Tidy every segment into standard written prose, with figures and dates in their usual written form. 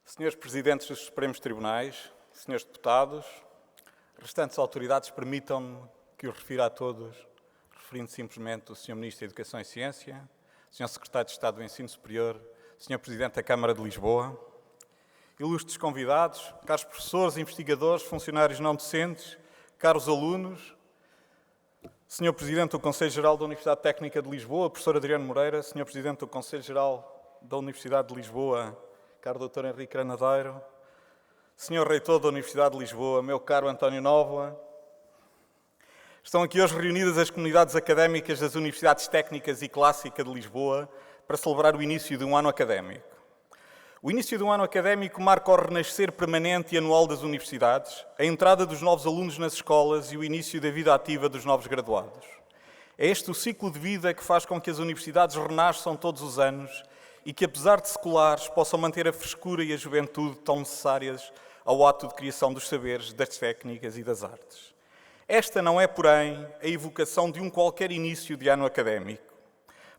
Senhores Presidentes dos Supremos Tribunais, Senhores Deputados, restantes autoridades, permitam-me que os refira a todos, referindo simplesmente o Sr. Ministro da Educação e Ciência, Sr. Secretário de Estado do Ensino Superior, Sr. Presidente da Câmara de Lisboa, ilustres convidados, caros professores, investigadores, funcionários não docentes, caros alunos, Sr. Presidente do Conselho Geral da Universidade Técnica de Lisboa, Professor Adriano Moreira, Sr. Presidente do Conselho Geral da Universidade de Lisboa, caro Dr. Henrique Granadeiro, Sr. Reitor da Universidade de Lisboa, meu caro António Nóvoa, estão aqui hoje reunidas as comunidades académicas das Universidades Técnicas e Clássica de Lisboa para celebrar o início de um ano académico. O início de um ano académico marca o renascer permanente e anual das universidades, a entrada dos novos alunos nas escolas e o início da vida ativa dos novos graduados. É este o ciclo de vida que faz com que as universidades renasçam todos os anos e que, apesar de seculares, possam manter a frescura e a juventude tão necessárias ao ato de criação dos saberes, das técnicas e das artes. Esta não é, porém, a evocação de um qualquer início de ano académico,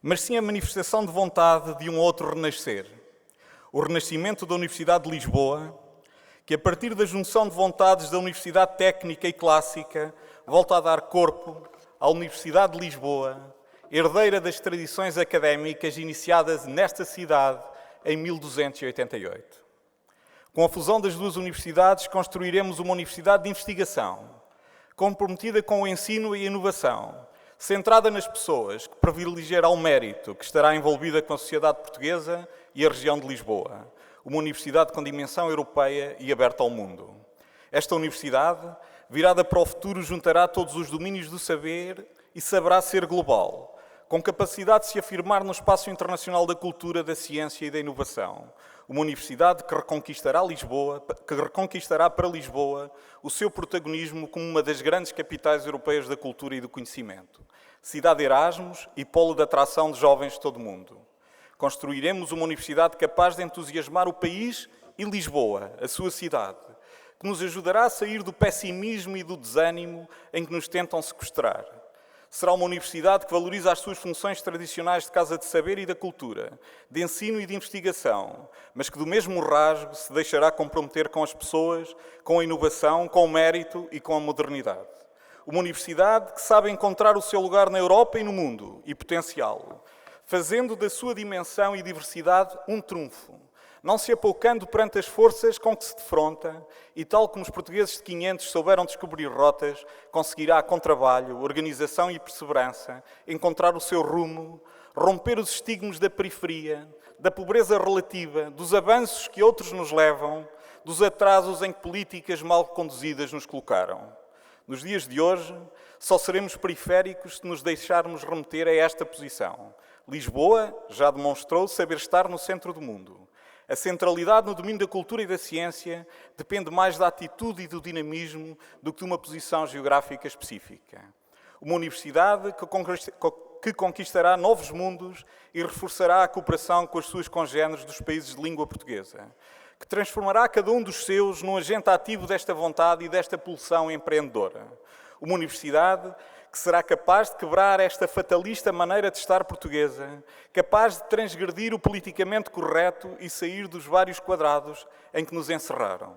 mas sim a manifestação de vontade de um outro renascer. O renascimento da Universidade de Lisboa, que a partir da junção de vontades da Universidade Técnica e Clássica volta a dar corpo à Universidade de Lisboa, herdeira das tradições académicas iniciadas nesta cidade em 1288. Com a fusão das duas universidades, construiremos uma universidade de investigação, comprometida com o ensino e a inovação, centrada nas pessoas, que privilegiará o mérito, que estará envolvida com a sociedade portuguesa e a região de Lisboa. Uma universidade com dimensão europeia e aberta ao mundo. Esta universidade, virada para o futuro, juntará todos os domínios do saber e saberá ser global, com capacidade de se afirmar no espaço internacional da cultura, da ciência e da inovação. Uma universidade que reconquistará para Lisboa o seu protagonismo como uma das grandes capitais europeias da cultura e do conhecimento. Cidade Erasmus e polo de atração de jovens de todo o mundo. Construiremos uma universidade capaz de entusiasmar o país e Lisboa, a sua cidade, que nos ajudará a sair do pessimismo e do desânimo em que nos tentam sequestrar. Será uma universidade que valoriza as suas funções tradicionais de casa de saber e da cultura, de ensino e de investigação, mas que do mesmo rasgo se deixará comprometer com as pessoas, com a inovação, com o mérito e com a modernidade. Uma universidade que sabe encontrar o seu lugar na Europa e no mundo e potenciá-lo, fazendo da sua dimensão e diversidade um trunfo, não se apoucando perante as forças com que se defronta e, tal como os portugueses de 500 souberam descobrir rotas, conseguirá, com trabalho, organização e perseverança, encontrar o seu rumo, romper os estigmas da periferia, da pobreza relativa, dos avanços que outros nos levam, dos atrasos em que políticas mal conduzidas nos colocaram. Nos dias de hoje, só seremos periféricos se nos deixarmos remeter a esta posição. Lisboa já demonstrou saber estar no centro do mundo. A centralidade no domínio da cultura e da ciência depende mais da atitude e do dinamismo do que de uma posição geográfica específica. Uma universidade que conquistará novos mundos e reforçará a cooperação com os seus congêneres dos países de língua portuguesa, que transformará cada um dos seus num agente ativo desta vontade e desta pulsão empreendedora. Uma universidade que será capaz de quebrar esta fatalista maneira de estar portuguesa, capaz de transgredir o politicamente correto e sair dos vários quadrados em que nos encerraram.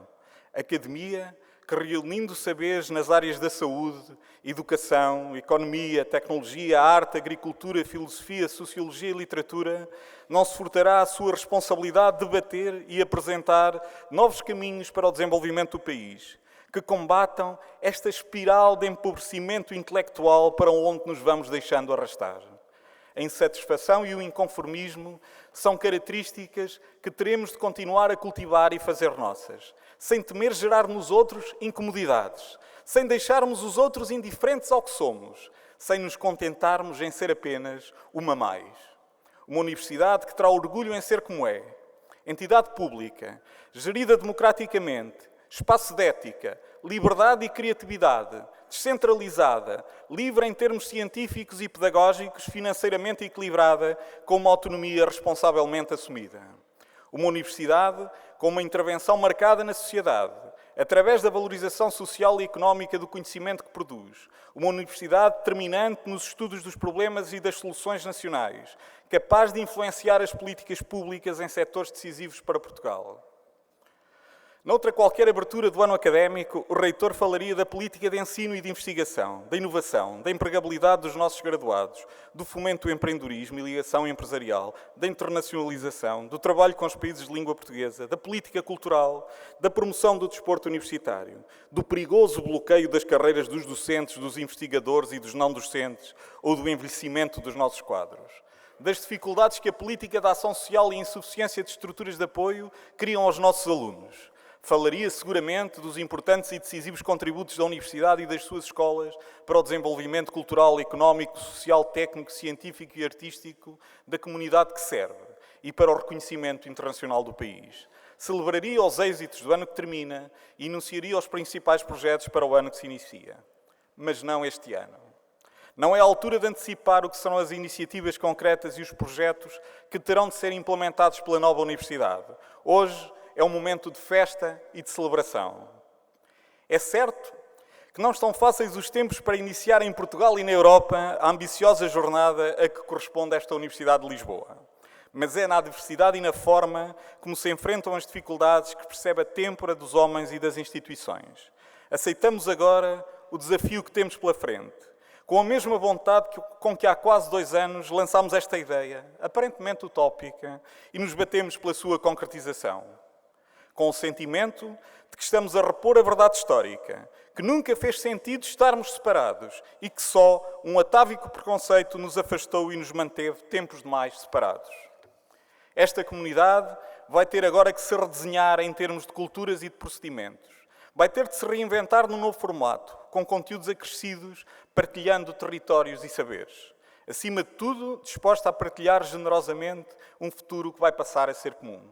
Academia que, reunindo saberes nas áreas da saúde, educação, economia, tecnologia, arte, agricultura, filosofia, sociologia e literatura, não se furtará a sua responsabilidade de debater e apresentar novos caminhos para o desenvolvimento do país, que combatam esta espiral de empobrecimento intelectual para onde nos vamos deixando arrastar. A insatisfação e o inconformismo são características que teremos de continuar a cultivar e fazer nossas, sem temer gerar nos outros incomodidades, sem deixarmos os outros indiferentes ao que somos, sem nos contentarmos em ser apenas uma mais. Uma universidade que terá orgulho em ser como é, entidade pública, gerida democraticamente, espaço de ética, liberdade e criatividade, descentralizada, livre em termos científicos e pedagógicos, financeiramente equilibrada, com uma autonomia responsavelmente assumida. Uma universidade com uma intervenção marcada na sociedade, através da valorização social e económica do conhecimento que produz. Uma universidade determinante nos estudos dos problemas e das soluções nacionais, capaz de influenciar as políticas públicas em setores decisivos para Portugal. Noutra qualquer abertura do ano académico, o reitor falaria da política de ensino e de investigação, da inovação, da empregabilidade dos nossos graduados, do fomento do empreendedorismo e ligação empresarial, da internacionalização, do trabalho com os países de língua portuguesa, da política cultural, da promoção do desporto universitário, do perigoso bloqueio das carreiras dos docentes, dos investigadores e dos não docentes, ou do envelhecimento dos nossos quadros, das dificuldades que a política da ação social e a insuficiência de estruturas de apoio criam aos nossos alunos. Falaria seguramente dos importantes e decisivos contributos da Universidade e das suas escolas para o desenvolvimento cultural, económico, social, técnico, científico e artístico da comunidade que serve e para o reconhecimento internacional do país. Celebraria os êxitos do ano que termina e enunciaria os principais projetos para o ano que se inicia. Mas não este ano. Não é a altura de antecipar o que serão as iniciativas concretas e os projetos que terão de ser implementados pela nova Universidade. Hoje é um momento de festa e de celebração. É certo que não estão fáceis os tempos para iniciar em Portugal e na Europa a ambiciosa jornada a que corresponde esta Universidade de Lisboa. Mas é na adversidade e na forma como se enfrentam as dificuldades que percebe a têmpora dos homens e das instituições. Aceitamos agora o desafio que temos pela frente, com a mesma vontade com que há quase 2 anos lançámos esta ideia, aparentemente utópica, e nos batemos pela sua concretização. Com o sentimento de que estamos a repor a verdade histórica, que nunca fez sentido estarmos separados e que só um atávico preconceito nos afastou e nos manteve tempos demais separados. Esta comunidade vai ter agora que se redesenhar em termos de culturas e de procedimentos. Vai ter de se reinventar num novo formato, com conteúdos acrescidos, partilhando territórios e saberes. Acima de tudo, disposta a partilhar generosamente um futuro que vai passar a ser comum.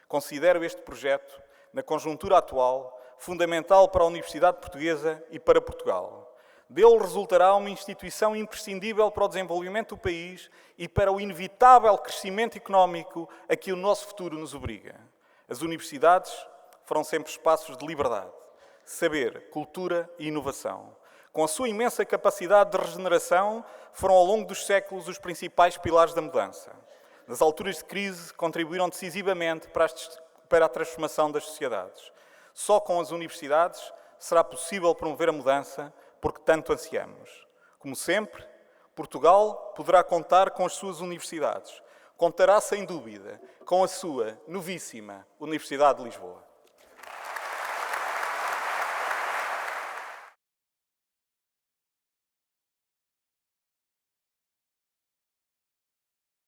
Considero este projeto, na conjuntura atual, fundamental para a Universidade Portuguesa e para Portugal. Dele resultará uma instituição imprescindível para o desenvolvimento do país e para o inevitável crescimento económico a que o nosso futuro nos obriga. As universidades foram sempre espaços de liberdade, saber, cultura e inovação. Com a sua imensa capacidade de regeneração, foram ao longo dos séculos os principais pilares da mudança. Nas alturas de crise, contribuíram decisivamente para a transformação das sociedades. Só com as universidades será possível promover a mudança, porque tanto ansiamos. Como sempre, Portugal poderá contar com as suas universidades. Contará, sem dúvida, com a sua novíssima Universidade de Lisboa.